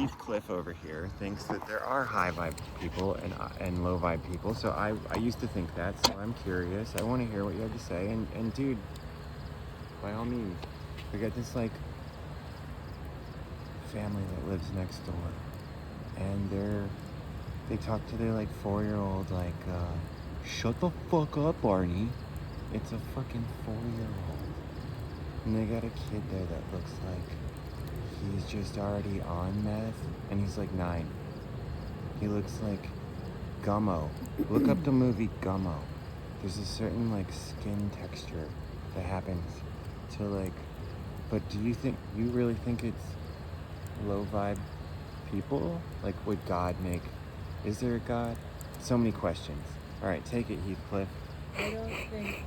Heathcliff over here thinks that there are high vibe people and low vibe people. So I used to think that. So I'm curious. I want to hear what you have to say. And dude, by all means, we got this like family that lives next door, and they talk to their like 4-year-old like, shut the fuck up, Barney. It's a fucking 4-year-old, and they got a kid there that looks like he's just already on meth, and he's like 9. He looks like Gummo. Look up the movie Gummo. There's a certain like skin texture that happens to like, but do you really think it's low vibe people? Like, would God make, is there a God? So many questions. All right, take it, Heathcliff. I don't think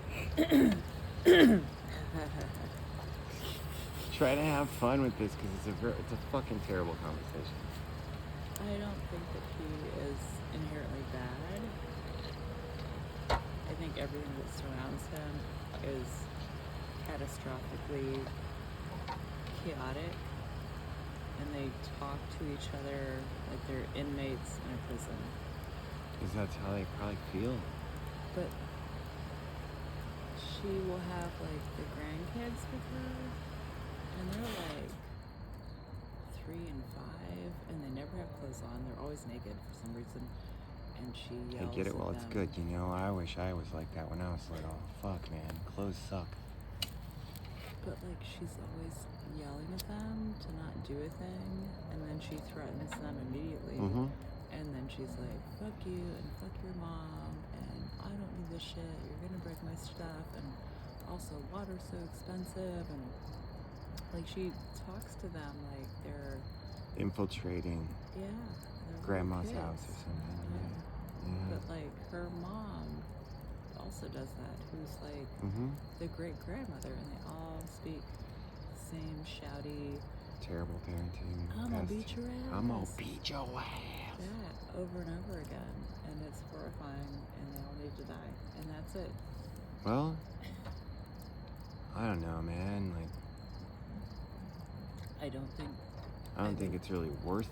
Try to have fun with this because it's a fucking terrible conversation. I don't think that he is inherently bad. I think everything that surrounds him is catastrophically chaotic, and they talk to each other like they're inmates in a prison. Because that's how they probably feel. But she will have like the grandkids with her, and they're like 3 and 5, and they never have clothes on. They're always naked for some reason, and she yells I get it. Well, at it's them. good. You know, I wish I was like that when I was little. Fuck, man. Clothes suck. But like she's always yelling at them to not do a thing, and then she threatens them immediately. Mm-hmm. And then she's like, fuck you and fuck your mom, and I don't need this shit, you're gonna break my stuff, and also water's so expensive, and like she talks to them like they're Infiltrating they're grandma's kids. house or something. Yeah. But like her mom also does that, who's like the great grandmother, and they all speak the same shouty, terrible parenting. I'm gonna beat your ass. I'm gonna beat your ass. Yeah, over and over again, and it's horrifying, and they all need to die, and that's it. Well, I don't know, man. Like, I don't think it's really worth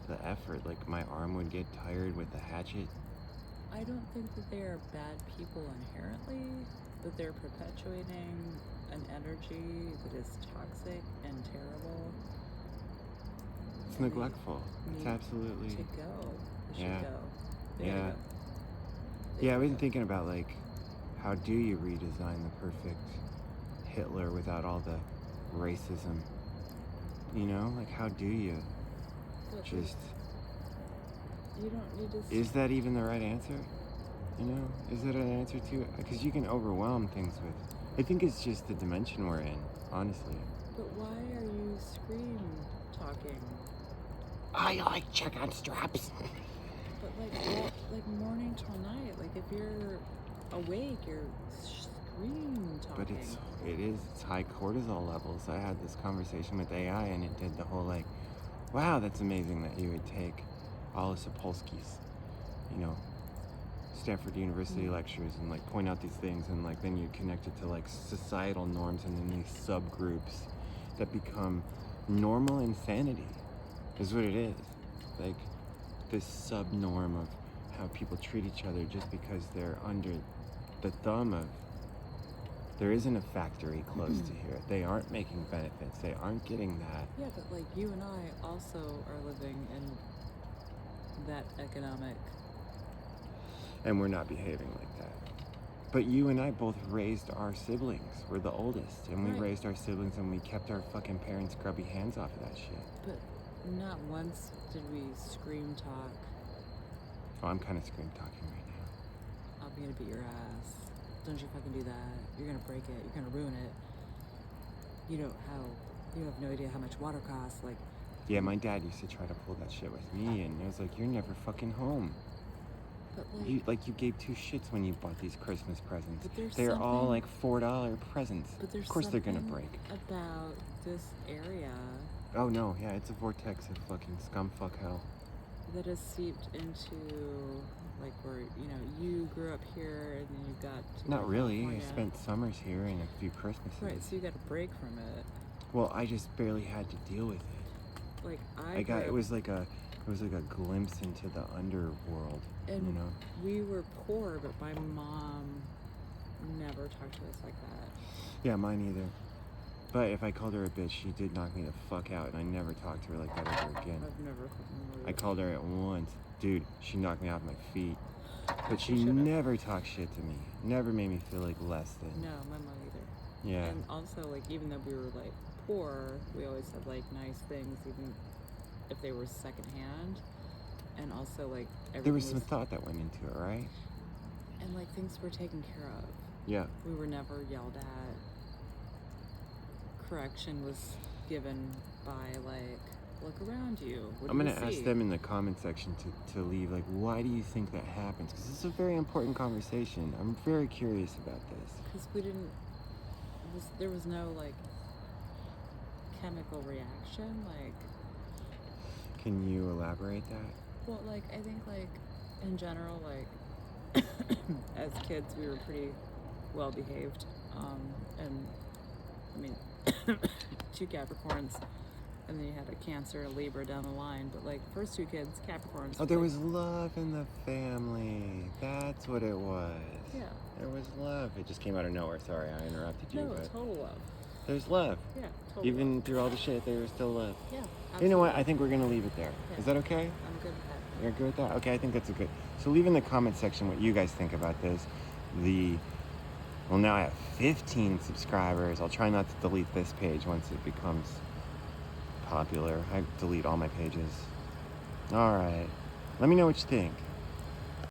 the effort. Like, my arm would get tired with the hatchet. I don't think that they are bad people inherently, but they're perpetuating an energy that is toxic and terrible. It's neglectful. It's absolutely. To go. They Yeah. should go. Yeah. Yeah, I've been thinking about, like, how do you redesign the perfect Hitler without all the racism? You know? Like, how do you just... You don't need to... Is that even the right answer? You know? Is that an answer to it? Because you can overwhelm things with... I think it's just the dimension we're in, honestly. But why are you scream talking? I like chicken straps. But like morning till night, like if you're awake, you're scream talking. But it's high cortisol levels. I had this conversation with AI, and it did the whole like, wow, that's amazing that you would take all of Sapolsky's, you know, Stanford University lectures and like point out these things, and like then you connect it to like societal norms, and then these subgroups that become normal insanity is what it is. Like this sub-norm of how people treat each other just because they're under the thumb of, there isn't a factory close to here. They aren't making benefits. They aren't getting that. Yeah, but like you and I also are living in that economic... And we're not behaving like that. But you and I both raised our siblings. We're the oldest. And we raised our siblings, and we kept our fucking parents' grubby hands off of that shit. But not once did we scream talk. Oh, I'm kind of scream talking right now. I'm gonna beat your ass. Don't you fucking do that. You're gonna break it. You're gonna ruin it. You have no idea how much water costs. Like, yeah, my dad used to try to pull that shit with me, and I was like, you're never fucking home. But you gave 2 shits when you bought these Christmas presents. But they're all like $4 presents. But there's of course they're gonna break. About this area. Oh no, yeah, it's a vortex of fucking scumfuck hell. That has seeped into, like, where, you grew up here and then you got to Not really. California. I spent summers here and a few Christmases. Right, so you got a break from it. Well, I just barely had to deal with it. like I got it was like a glimpse into the underworld, and you know. we were poor, but my mom never talked to us like that. Yeah, mine either. But if I called her a bitch, she did knock me the fuck out, and I never talked to her like that ever again. I've never I called her at once. Dude, she knocked me off my feet. But she should've. never talked shit to me. Never made me feel like less than. No, my mom either. Yeah. And also, like, even though we were, like, poor, we always said, like, nice things, even if they were secondhand. And also, like, There was some thought that went into it, right? And, like, things were taken care of. Yeah. We were never yelled at. Correction was given by, like, look around you. What I'm do going you to ask see? them in the comment section to leave, like, why do you think that happens? Because this is a very important conversation. I'm very curious about this. Because we didn't, there was no, like, chemical reaction, like. Can you elaborate that? Well, like, I think, like, in general, like, as kids, we were pretty well behaved. And, I mean, 2 Capricorns, and then you had a Cancer, a Libra down the line. But, like, first 2 kids, Capricorns. Oh, there was love in the family. That's what it was. Yeah. There was love. It just came out of nowhere. Sorry, I interrupted you. No, but total love. there's love. Yeah, total Even love. through all the shit, there was still love. Yeah, You know what? absolutely. I think we're going to leave it there. Yeah. Is that okay? I'm good with that. You're good with that? Okay, I think that's a good. So leave in the comment section what you guys think about this. Well, now I have 15 subscribers. I'll try not to delete this page once it becomes popular. I delete all my pages. All right. Let me know what you think.